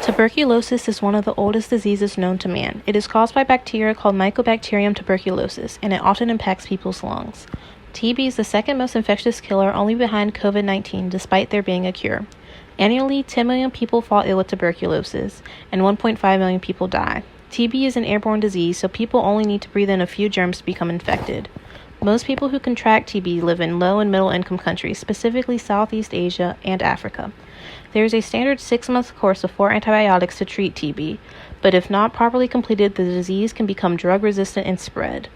Tuberculosis is one of the oldest diseases known to man. It is caused by bacteria called Mycobacterium tuberculosis, and it often impacts people's lungs. TB is the second most infectious killer, only behind COVID-19, despite there being a cure. Annually, 10 million people fall ill with tuberculosis, and 1.5 million people die. TB is an airborne disease, so people only need to breathe in a few germs to become infected. Most people who contract TB live in low and middle income countries, specifically Southeast Asia and Africa. There is a standard 6-month course of 4 antibiotics to treat TB, but if not properly completed, the disease can become drug-resistant and spread.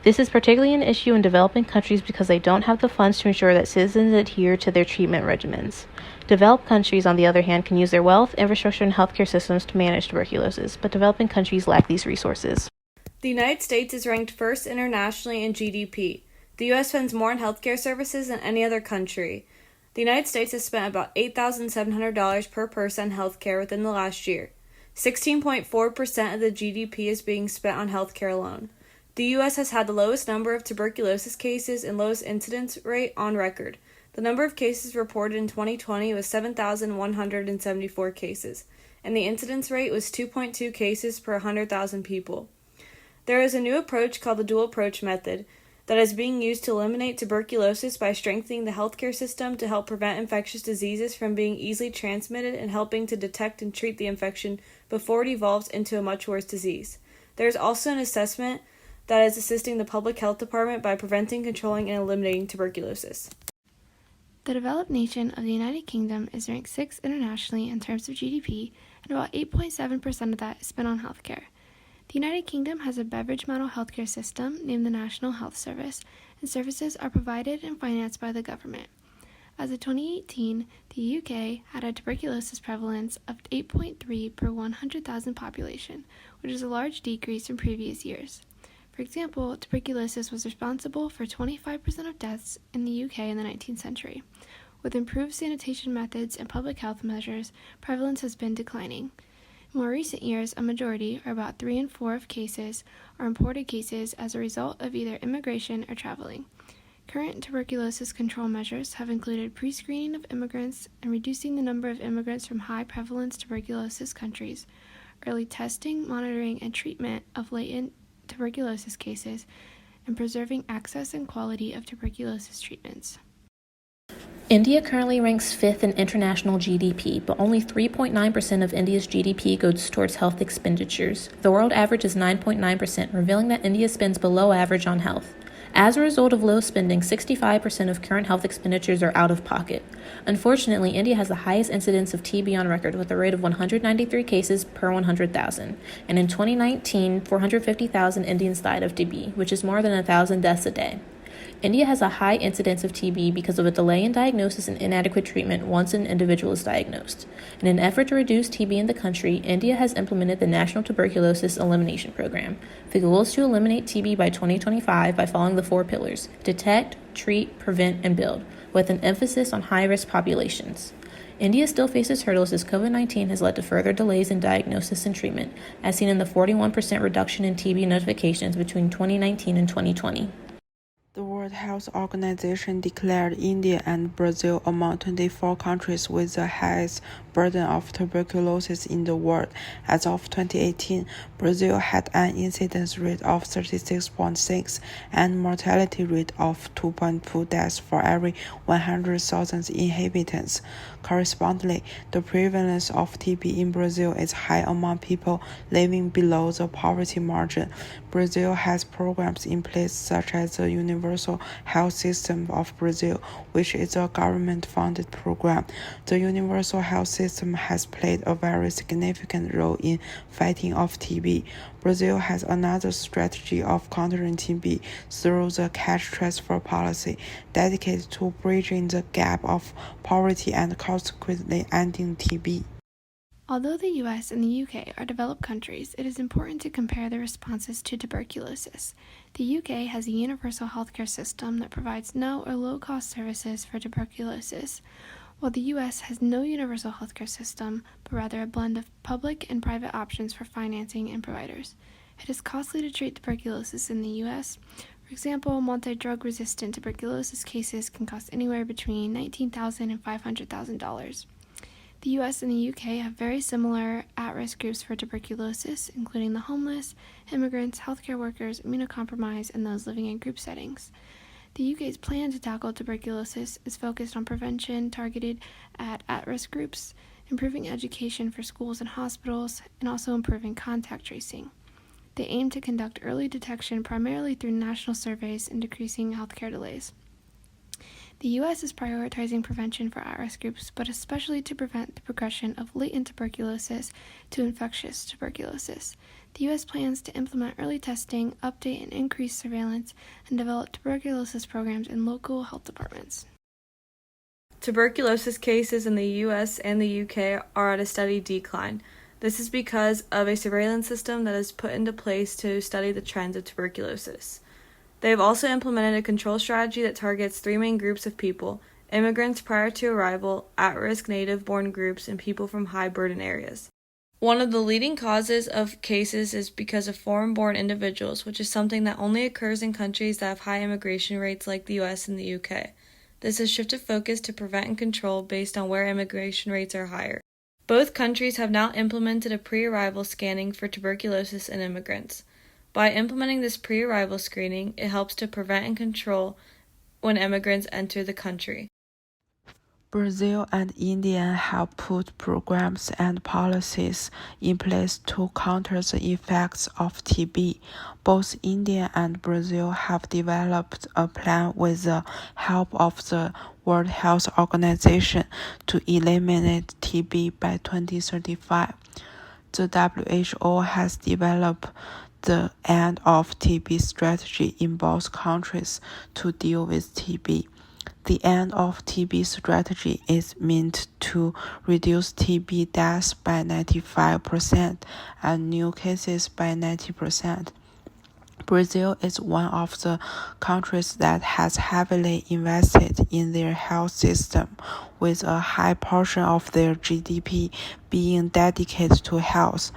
This is particularly an issue in developing countries because they don't have the funds to ensure that citizens adhere to their treatment regimens. Developed countries, on the other hand, can use their wealth, infrastructure, and healthcare systems to manage tuberculosis, but developing countries lack these resources. The United States is ranked first internationally in GDP. The U.S. spends more on healthcare services than any other country. The United States has spent about $8,700 per person on healthcare within the last year. 16.4% of the GDP is being spent on healthcare alone. The U.S. has had the lowest number of tuberculosis cases and lowest incidence rate on record. The number of cases reported in 2020 was 7,174 cases, and the incidence rate was 2.2 cases per 100,000 people. There is a new approach called the dual approach method that is being used to eliminate tuberculosis by strengthening the healthcare system to help prevent infectious diseases from being easily transmitted and helping to detect and treat the infection before it evolves into a much worse disease. There is also an assessment that is assisting the public health department by preventing, controlling, and eliminating tuberculosis. The developed nation of the United Kingdom is ranked 6th internationally in terms of GDP, and about 8.7% of that is spent on healthcare. The United Kingdom has a beverage model healthcare system named the National Health Service, and services are provided and financed by the government. As of 2018, the UK had a tuberculosis prevalence of 8.3 per 100,000 population, which is a large decrease from previous years. For example, tuberculosis was responsible for 25% of deaths in the UK in the 19th century. With improved sanitation methods and public health measures, prevalence has been declining. In more recent years, a majority, or about 3 in 4 of cases, are imported cases as a result of either immigration or traveling. Current tuberculosis control measures have included pre-screening of immigrants and reducing the number of immigrants from high-prevalence tuberculosis countries, early testing, monitoring, and treatment of latent tuberculosis cases, and preserving access and quality of tuberculosis treatments. India currently ranks 5th in international GDP, but only 3.9% of India's GDP goes towards health expenditures. The world average is 9.9%, revealing that India spends below average on health. As a result of low spending, 65% of current health expenditures are out of pocket. Unfortunately, India has the highest incidence of TB on record with a rate of 193 cases per 100,000, and in 2019, 450,000 Indians died of TB, which is more than 1,000 deaths a day. India has a high incidence of TB because of a delay in diagnosis and inadequate treatment once an individual is diagnosed. In an effort to reduce TB in the country, India has implemented the National Tuberculosis Elimination Program. The goal is to eliminate TB by 2025 by following the 4 pillars: detect, treat, prevent, and build, with an emphasis on high-risk populations. India still faces hurdles as COVID-19 has led to further delays in diagnosis and treatment, as seen in the 41% reduction in TB notifications between 2019 and 2020. The World Health Organization declared India and Brazil among 24 countries with the highest burden of tuberculosis in the world. As of 2018, Brazil had an incidence rate of 36.6 and mortality rate of 2.2 deaths for every 100,000 inhabitants. Correspondingly, the prevalence of TB in Brazil is high among people living below the poverty margin. Brazil has programs in place such as the Universal Health System of Brazil, which is a government-funded program. The Universal Health System has played a very significant role in fighting off TB. Brazil has another strategy of countering TB through the cash transfer policy, dedicated to bridging the gap of poverty and consequently ending TB. Although the US and the UK are developed countries, it is important to compare the responses to tuberculosis. The UK has a universal healthcare system that provides no or low-cost services for tuberculosis, while the US has no universal healthcare system, but rather a blend of public and private options for financing and providers. It is costly to treat tuberculosis in the US. For example, multi-drug resistant tuberculosis cases can cost anywhere between $19,000 and $500,000. The US and the UK have very similar at-risk groups for tuberculosis, including the homeless, immigrants, healthcare workers, immunocompromised, and those living in group settings. The UK's plan to tackle tuberculosis is focused on prevention targeted at at-risk groups, improving education for schools and hospitals, and also improving contact tracing. They aim to conduct early detection primarily through national surveys and decreasing healthcare delays. The U.S. is prioritizing prevention for at-risk groups, but especially to prevent the progression of latent tuberculosis to infectious tuberculosis. The U.S. plans to implement early testing, update and increase surveillance, and develop tuberculosis programs in local health departments. Tuberculosis cases in the US and the UK are at a steady decline. This is because of a surveillance system that is put into place to study the trends of tuberculosis. They have also implemented a control strategy that targets three main groups of people: immigrants prior to arrival, at-risk native-born groups, and people from high-burden areas. One of the leading causes of cases is because of foreign-born individuals, which is something that only occurs in countries that have high immigration rates like the US and the UK. This has shifted focus to prevent and control based on where immigration rates are higher. Both countries have now implemented a pre-arrival scanning for tuberculosis in immigrants. By implementing this pre-arrival screening, it helps to prevent and control when immigrants enter the country. Brazil and India have put programs and policies in place to counter the effects of TB. Both India and Brazil have developed a plan with the help of the World Health Organization to eliminate TB by 2035. The WHO has developed the end of TB strategy in both countries to deal with TB. The end of TB strategy is meant to reduce TB deaths by 95% and new cases by 90%. Brazil is one of the countries that has heavily invested in their health system, with a high portion of their GDP being dedicated to health.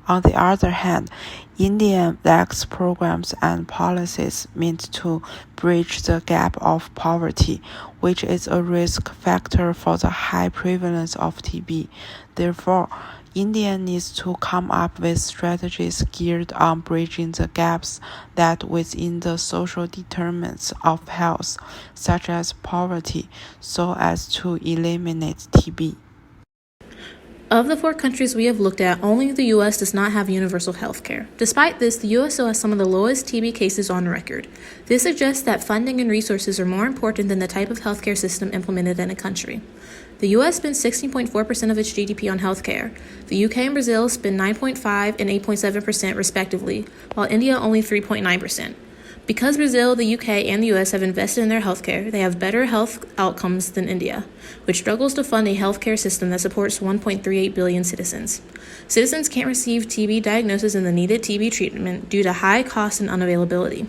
On the other hand, India lacks programs and policies meant to bridge the gap of poverty, which is a risk factor for the high prevalence of TB. Therefore, India needs to come up with strategies geared on bridging the gaps that within the social determinants of health, such as poverty, so as to eliminate TB. Of the 4 countries we have looked at, only the U.S. does not have universal health care. Despite this, the U.S. still has some of the lowest TB cases on record. This suggests that funding and resources are more important than the type of healthcare system implemented in a country. The U.S. spends 16.4% of its GDP on healthcare. The UK and Brazil spend 9.5% and 8.7% respectively, while India only 3.9%. Because Brazil, the UK, and the US have invested in their healthcare, they have better health outcomes than India, which struggles to fund a healthcare system that supports 1.38 billion citizens. Citizens can't receive TB diagnosis and the needed TB treatment due to high cost and unavailability.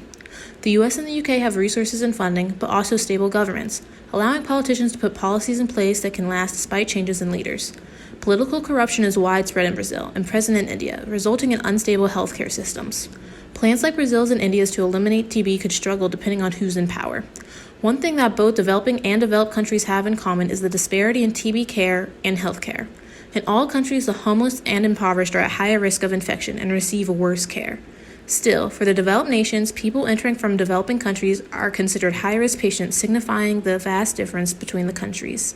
The US and the UK have resources and funding, but also stable governments, allowing politicians to put policies in place that can last despite changes in leaders. Political corruption is widespread in Brazil and present in India, resulting in unstable healthcare systems. Plans like Brazil's and India's to eliminate TB could struggle depending on who's in power. One thing that both developing and developed countries have in common is the disparity in TB care and healthcare. In all countries, the homeless and impoverished are at higher risk of infection and receive worse care. Still, for the developed nations, people entering from developing countries are considered high-risk patients, signifying the vast difference between the countries.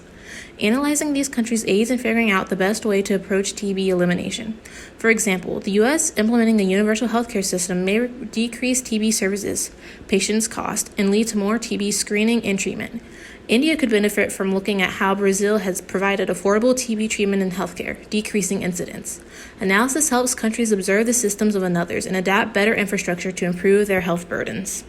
Analyzing these countries aids in figuring out the best way to approach TB elimination. For example, the U.S. implementing a universal healthcare system may decrease TB services, patients' cost, and lead to more TB screening and treatment. India could benefit from looking at how Brazil has provided affordable TB treatment and healthcare, decreasing incidence. Analysis helps countries observe the systems of another's and adapt better infrastructure to improve their health burdens.